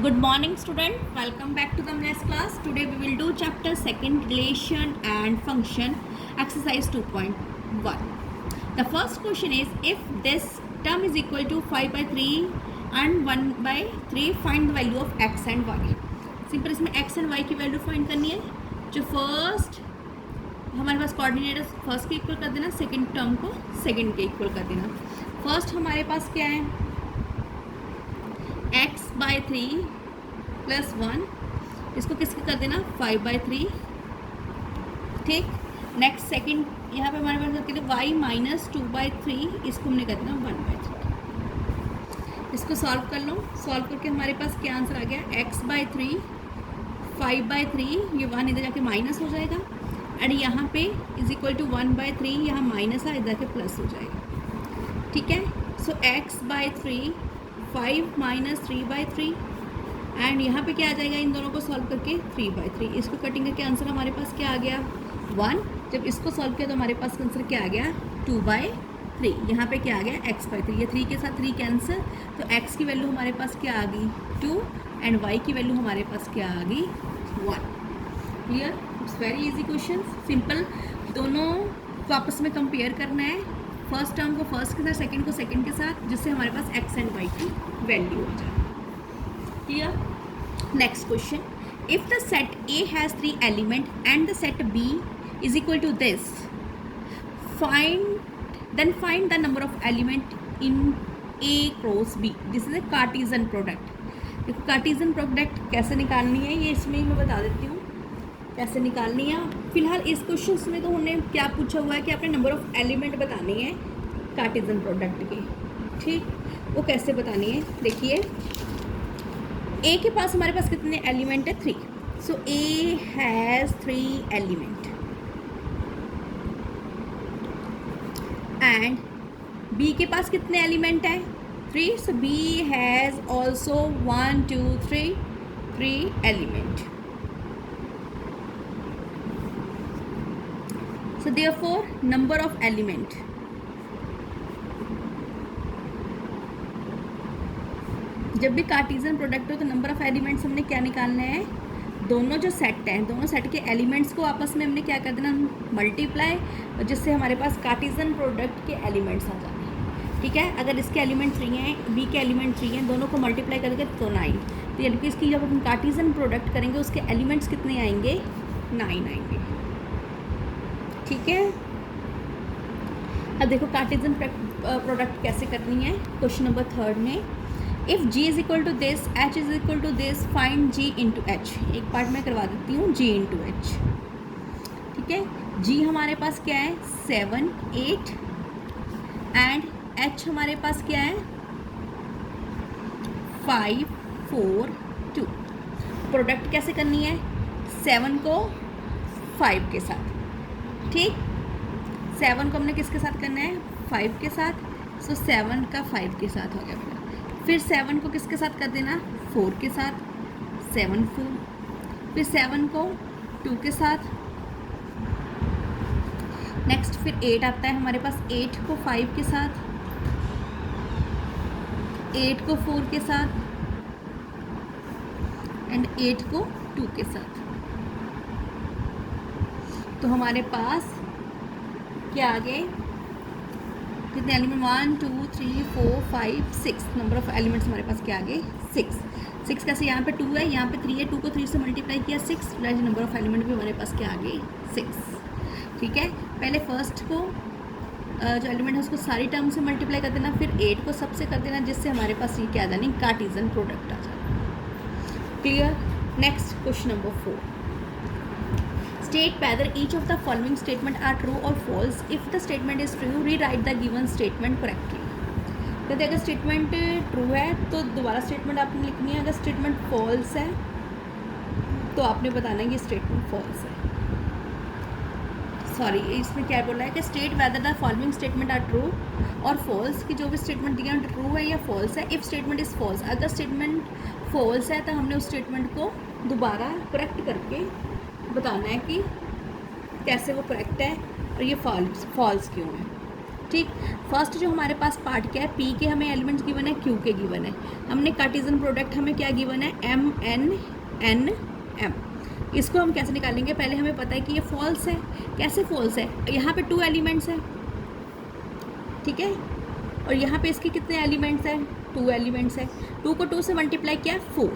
Good morning student, welcome back to the maths class. Today we will do chapter 2nd relation and function exercise 2.1. The first question is if this term is equal to 5 by 3 and 1 by 3 find the value of x and y. Simple इसमें x and y की value find करनी है. जो first हमारे पास coordinate है first के equal कर देना, सेकंड टर्म को सेकंड के इक्वल कर देना. फर्स्ट हमारे पास क्या है x बाई 3 प्लस 1, इसको किसके कर देना 5 बाई 3. ठीक. नेक्स्ट सेकंड यहाँ पे हमारे पास कहते y माइनस 2 बाई 3, इसको हमने कर देना 1 बाई 3. इसको सॉल्व कर लो. सॉल्व करके हमारे पास क्या आंसर आ गया x बाई 3 5 बाई 3, ये 1 इधर जाके माइनस हो जाएगा एंड यहाँ पे इज इक्वल टू 1 बाई 3, यहाँ माइनस है इधर के प्लस हो जाएगा. ठीक है. सो x by 3 5 minus 3 by 3 and यहाँ पे क्या आ जाएगा इन दोनों को सॉल्व करके 3 बाई 3. इसको कटिंग करके आंसर हमारे पास क्या आ गया 1. जब इसको सॉल्व किया तो हमारे पास आंसर क्या आ गया 2 बाई 3. यहाँ पे क्या आ गया x बाई 3, ये 3 के साथ 3 कैंसिल, तो x की वैल्यू हमारे पास क्या आ गई 2 एंड y की वैल्यू हमारे पास क्या आ गई 1. Clear. It's very easy question, simple. दोनों को आपस में कंपेयर करना है, फर्स्ट टर्म को फर्स्ट के साथ, सेकंड को सेकंड के साथ, जिससे हमारे पास x एंड y की वैल्यू हो जाए. Clear. Next question. If the set A has 3 element and the set B is equal to this, find the number of element in A cross B. This is a cartesian product. देखो cartesian product कैसे निकालनी है ये इसमें मैं बता देती हूँ कैसे निकालनी है. फिलहाल इस क्वेश्चन में तो हमने क्या पूछा हुआ है कि आपने नंबर ऑफ एलिमेंट बतानी है कार्टेशियन प्रोडक्ट की. ठीक. वो कैसे बतानी है देखिए. A के पास हमारे पास कितने एलिमेंट है 3. सो A has 3 element and B के पास कितने एलिमेंट है 3. सो B has also 1 2 3 element. So therefore number of element जब भी कार्टेशियन प्रोडक्ट हो तो नंबर ऑफ एलिमेंट्स हमने क्या निकालना है, दोनों जो सेट हैं दोनों सेट के एलिमेंट्स को आपस में हमने क्या कर देना मल्टीप्लाई, जिससे हमारे पास कार्टेशियन प्रोडक्ट के एलिमेंट्स आ जाते हैं. ठीक है. अगर इसके एलिमेंट 3 हैं बी के एलिमेंट 3 हैं, दोनों को मल्टीप्लाई करेंगे तो 9. तो यानी कि इसकी जब हम कार्टेशियन प्रोडक्ट करेंगे उसके एलिमेंट्स कितने आएंगे 9 आएंगे. ठीक है. अब देखो कार्टेशियन प्रोडक्ट कैसे करनी है. क्वेश्चन नंबर 3 में if g is equal to this h is equal to this find g into H. एक पार्ट मैं करवा देती हूँ g इंटू एच. ठीक है. g हमारे पास क्या है 7 8 एंड h हमारे पास क्या है 5 4 2. प्रोडक्ट कैसे करनी है 7 को 5 के साथ. ठीक. 7 को हमने किसके साथ करना है 5 के साथ. सो 7 का 5 के साथ हो गया. फिर 7 को किसके साथ कर देना 4 के साथ 7 4. फिर 7 को 2 के साथ. नेक्स्ट फिर 8 आता है हमारे पास. 8 को 5 के साथ, 8 को 4 के साथ एंड 8 को 2 के साथ. तो हमारे पास क्या आ गए कितने एलिमेंट 1 2 3 4 5 6. नंबर ऑफ एलिमेंट्स हमारे पास क्या आ गए 6. कैसे यहाँ पे 2 है यहाँ पे 3 है, 2 को 3 से मल्टीप्लाई किया 6. नंबर ऑफ एलिमेंट भी हमारे पास क्या आ गए 6. ठीक है. पहले फर्स्ट को जो एलिमेंट है उसको सारी टर्म से मल्टीप्लाई कर देना, फिर 8 को सबसे कर देना, जिससे हमारे पास ये क्या आ जानी कार्टेशियन प्रोडक्ट आ जाना. Clear. Next question number 4. State whether each of the following statement are true or false. If the statement is true, rewrite the given statement correctly. तो अगर स्टेटमेंट ट्रू है तो दोबारा स्टेटमेंट आपने लिखनी है. अगर स्टेटमेंट फॉल्स है तो आपने बताना है कि स्टेटमेंट फॉल्स है. सॉरी इसमें क्या बोला है कि state whether the following statement are true और फॉल्स, की जो भी स्टेटमेंट दिया है ट्रू है या फॉल्स है. इफ़ स्टेटमेंट इज़ फॉल्स, अगर स्टेटमेंट फॉल्स है तो हमने उस स्टेटमेंट को दोबारा करेक्ट करके बताना है कि कैसे वो करेक्ट है और ये फॉल्स क्यों है. ठीक, फर्स्ट जो हमारे पास पार्ट क्या है, पी के हमें एलिमेंट्स गिवन है, क्यू के गिवन है, हमने कार्टेशियन प्रोडक्ट हमें क्या गिवन है, एम एन एन एम। इसको हम कैसे निकालेंगे, पहले हमें पता है कि ये फॉल्स है। कैसे फॉल्स है, यहाँ पे 2 एलिमेंट्स हैं, ठीक है, और यहाँ पे इसके कितने एलिमेंट्स हैं, 2 एलिमेंट्स है। 2 को 2 से मल्टीप्लाई किया 4,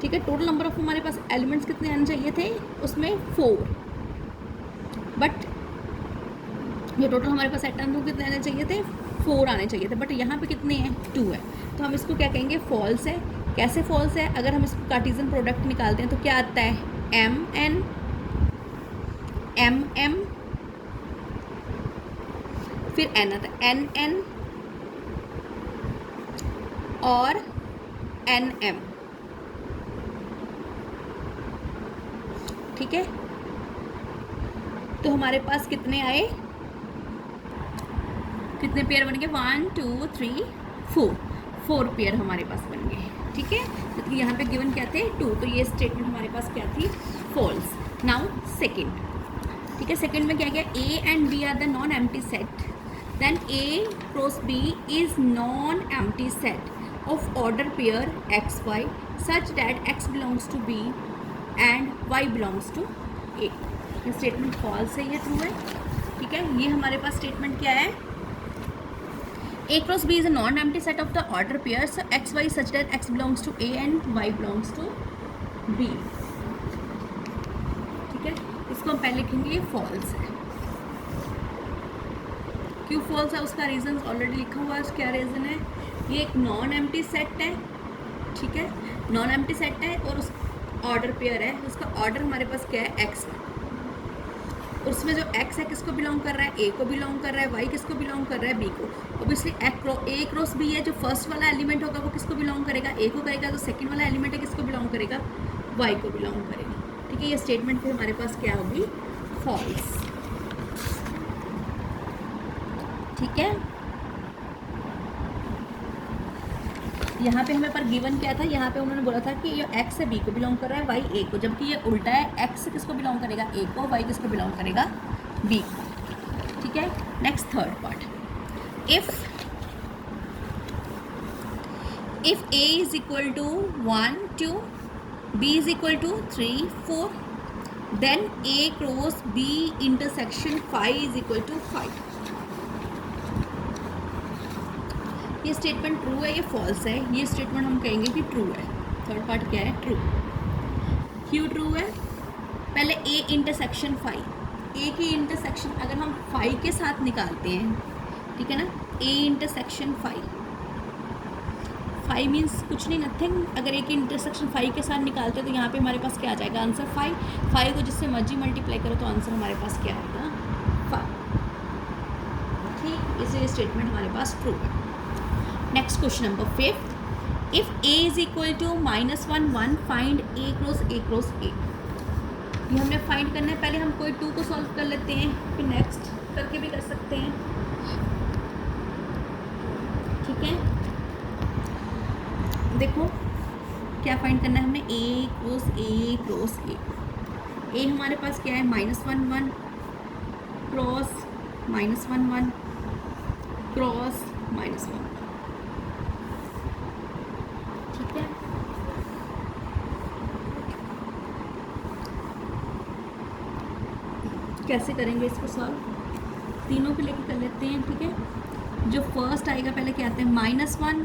ठीक है। टोटल नंबर ऑफ हमारे पास एलिमेंट्स कितने आने चाहिए थे, उसमें 4, बट ये टोटल हमारे पास एटम को कितने आने चाहिए थे, 4 आने चाहिए थे, बट यहाँ पे कितने हैं, 2 है। तो हम इसको क्या कहेंगे, फॉल्स है। कैसे फॉल्स है, अगर हम इसको कार्टेशियन प्रोडक्ट निकालते हैं तो क्या आता है, एम एन एम एम, फिर एन आता है, एन एन और एन एम, ठीक है। तो हमारे पास कितने आए, कितने पेयर बन गए, 1 2 3 4 पेयर हमारे पास बन गए, ठीक है। तो यहाँ पे गिवन क्या थे, 2, तो ये स्टेटमेंट हमारे पास क्या थी, फॉल्स। नाउ सेकंड, ठीक है, सेकंड में क्या गया, A and B are the non empty set, then A cross B is non empty set of order pair X Y such that X belongs to B and Y belongs to A. ये statement false है, ये true है, ठीक है। ये हमारे पास statement क्या है, A cross B is a non-empty set of the order pairs so x y such that x belongs to A and y belongs to B, ठीक है। इसको हम पहले लिखेंगे, ये फॉल्स है। क्यों फॉल्स है, उसका रीजन ऑलरेडी लिखा हुआ है। क्या रीजन है, ये एक नॉन एम्प्टी सेट है, ठीक है, नॉन एम्प्टी सेट है और उस ऑर्डर पेयर है, उसका ऑर्डर हमारे पास क्या है, एक्स है। उसमें जो x है किसको बिलोंग कर रहा है, a को बिलोंग कर रहा है, y किसको बिलोंग कर रहा है, b को। ऑब्वियसली a क्रॉस b है, जो फर्स्ट वाला एलिमेंट होगा वो किसको बिलोंग करेगा, a को करेगा, जो सेकंड वाला एलिमेंट है किसको बिलोंग करेगा, y को बिलोंग करेगा, ठीक है। ये स्टेटमेंट फिर हमारे पास क्या होगी, फॉल्स, ठीक है। यहाँ पे हमें पर गिवन क्या था, यहाँ पे उन्होंने बोला था कि ये x है, b को बिलोंग कर रहा है, y a को, जबकि ये उल्टा है, x किसको बिलोंग करेगा, a को, y किसको बिलोंग करेगा, b को, ठीक है। Next third part, if a is equal to 1 2 b is equal to 3 4 then a cross b intersection 5 is equal to 5। ये स्टेटमेंट ट्रू है, ये फॉल्स है, ये स्टेटमेंट हम कहेंगे कि ट्रू है। थर्ड पार्ट क्या है, ट्रू। क्यों ट्रू है, पहले a इंटरसेक्शन 5, a की इंटरसेक्शन अगर हम 5 के साथ निकालते हैं, ठीक है ना, a इंटरसेक्शन 5 मीन्स कुछ नहीं, नथिंग। अगर a की इंटरसेक्शन 5 के साथ निकालते हैं तो यहाँ पे हमारे पास क्या आ जाएगा, आंसर 5 को जिससे मर्जी मल्टीप्लाई करो तो आंसर हमारे पास क्या आएगा, 5, ठीक। इसलिए स्टेटमेंट हमारे पास ट्रू है। Next question number 5, if a is equal to -1 1 find a cross a। ये हमने फाइंड करना है, पहले हम कोई 2 को सॉल्व कर लेते हैं, फिर नेक्स्ट करके भी कर सकते हैं, ठीक है। देखो क्या फाइंड करना है हमें, a क्रॉस a। a हमारे पास क्या है, -1 1 क्रॉस -1 1 क्रॉस -1, ठीक है। कैसे करेंगे इसको सॉल्व, तीनों को लेके कर लेते हैं, ठीक है। जो फर्स्ट आएगा पहले क्या आते हैं, -1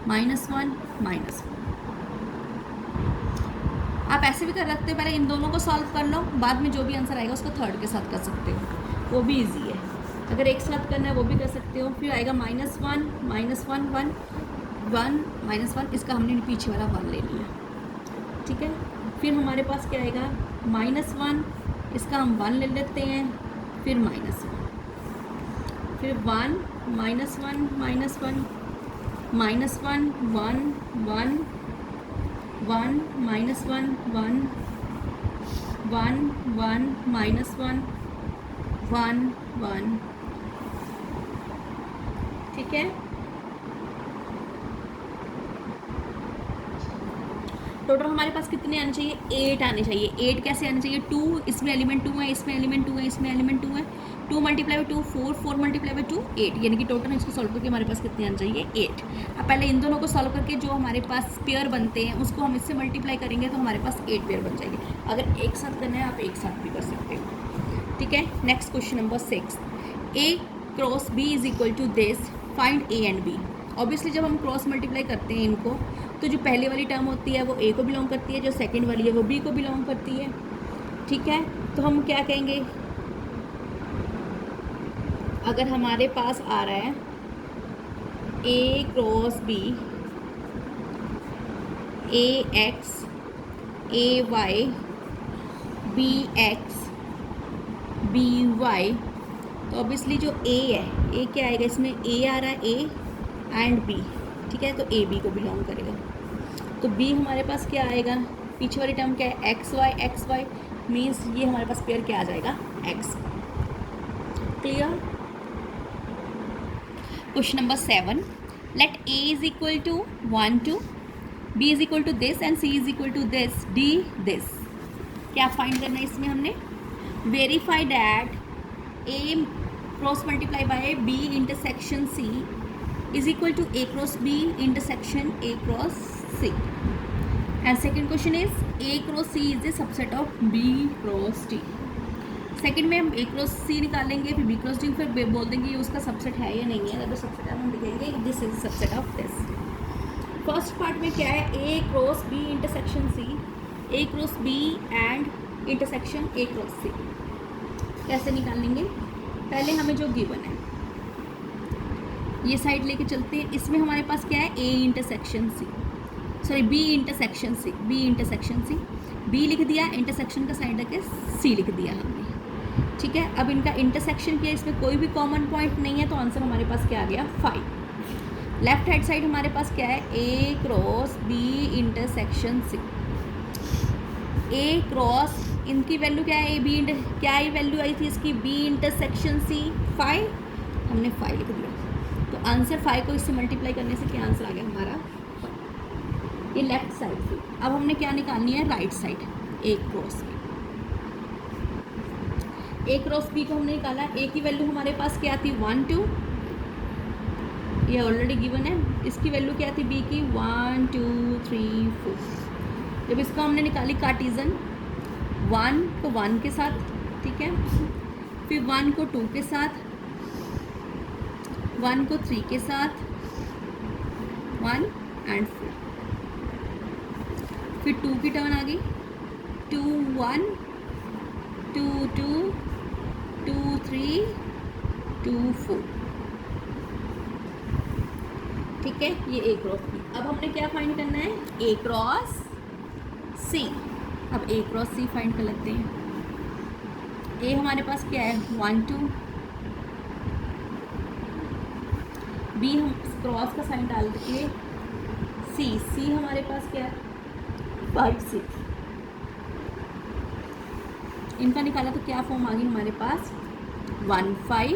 -1 -1। आप ऐसे भी कर सकते हो, पहले इन दोनों को सॉल्व कर लो, बाद में जो भी आंसर आएगा उसको थर्ड के साथ कर सकते हो, वो भी इजी है। अगर एक साथ करना है वो भी कर सकते हो। फिर आएगा -1 -1 1 1 -1, इसका हमने पीछे वाला 1 ले लिया, ठीक है। फिर हमारे पास क्या आएगा, -1, इसका हम 1 ले लेते हैं, फिर -1, फिर 1 -1 -1 -1 1 1 1 1 -1 1 1 1 -1 1 1, ठीक है। टोटल हमारे पास कितने आने चाहिए, 8 आने चाहिए। 8 कैसे आने चाहिए, 2 इसमें एलिमेंट 2 है, इसमें एलिमेंट 2 है, इसमें एलिमेंट 2 है, 2 मल्टीप्लाई बाई 2 4, 4 मल्टीप्लाई बाई 2 8, यानी कि टोटल इसको सॉल्व करके हमारे पास कितने आने चाहिए, 8। अब पहले इन दोनों को सॉल्व करके जो हमारे पास पेयर बनते हैं उसको हम इससे मल्टीप्लाई करेंगे तो हमारे पास 8 पेयर बन जाएंगे। अगर एक साथ करना है आप एक साथ भी कर सकते हो, ठीक है। Next question number 6, A cross B is equal to this, find A and B। Obviously जब हम क्रॉस मल्टीप्लाई करते हैं इनको तो जो पहले वाली टर्म होती है वो A को बिलोंग करती है, जो सेकंड वाली है वो B को बिलोंग करती है, ठीक है। तो हम क्या कहेंगे, अगर हमारे पास आ रहा है A cross B, AX AY BX BY, तो ऑब्वियसली जो A है, A क्या आएगा इसमें, A आ रहा है A एंड B, ठीक है, तो A B को बिलोंग करेगा। तो B हमारे पास क्या आएगा, पीछे वाली टर्म क्या है, XY मीन्स ये हमारे पास पेयर क्या आ जाएगा, X। Clear. Question number 7, let A is equal to 1 2, B is equal to this and C is equal to this, D this. क्या फाइंड करना है इसमें हमने, verify that A cross multiply by B intersection C is equal to A cross B intersection A cross C. And second question is A cross C is a subset of B cross D. Second में हम A cross C निकालेंगे, फिर B cross D, फिर बोल देंगे ये उसका subset है या नहीं है। अगर सबसेट है हम लिखेंगे this is subset of this. First part में क्या है, A cross B intersection C, A cross B and intersection A cross C। कैसे निकालेंगे, पहले हमें जो गिवन है ये साइड लेके चलते हैं। इसमें हमारे पास क्या है, A intersection C, sorry B intersection C, B intersection C, B लिख दिया, इंटरसेक्शन का साइड रख के C लिख दिया हमने, ठीक है। अब इनका इंटरसेक्शन किया, इसमें कोई भी कॉमन पॉइंट नहीं है, तो आंसर हमारे पास क्या आ गया, 5। लेफ्ट हैंड साइड हमारे पास क्या है, A cross B intersection C, A cross, इनकी वैल्यू क्या है, B क्या ही वैल्यू आई थी इसकी, B इंटरसेक्शन C 5, हमने 5 लिख दिया। तो आंसर 5 को इससे मल्टीप्लाई करने से क्या आंसर आ गया हमारा, ये लेफ्ट साइड थी। अब हमने क्या निकालनी है, right side, A cross B। A cross B को हमने निकाला, A की वैल्यू हमारे पास क्या थी, 1 2, ये ऑलरेडी गिवन है। इसकी वैल्यू क्या थी B की, 1 2 3 4। जब इसको हमने निकाली कार्टेशियन, 1 को 1 के साथ, ठीक है, फिर 1 को 2 के साथ, 1 को 3 के साथ, 1 एंड 4, फिर 2 की टर्न आ गई, 2 1 2 2 2 3 2 4, ठीक है, ये A क्रॉस B। अब हमने क्या फाइंड करना है, A क्रॉस C। अब A क्रॉस C फाइंड कर लेते हैं। A हमारे पास क्या है, 1 2, B हम क्रॉस का साइन डाल के C हमारे पास क्या है, 5 6। इनका निकाला तो क्या फॉर्म आ गई हमारे पास, 1 5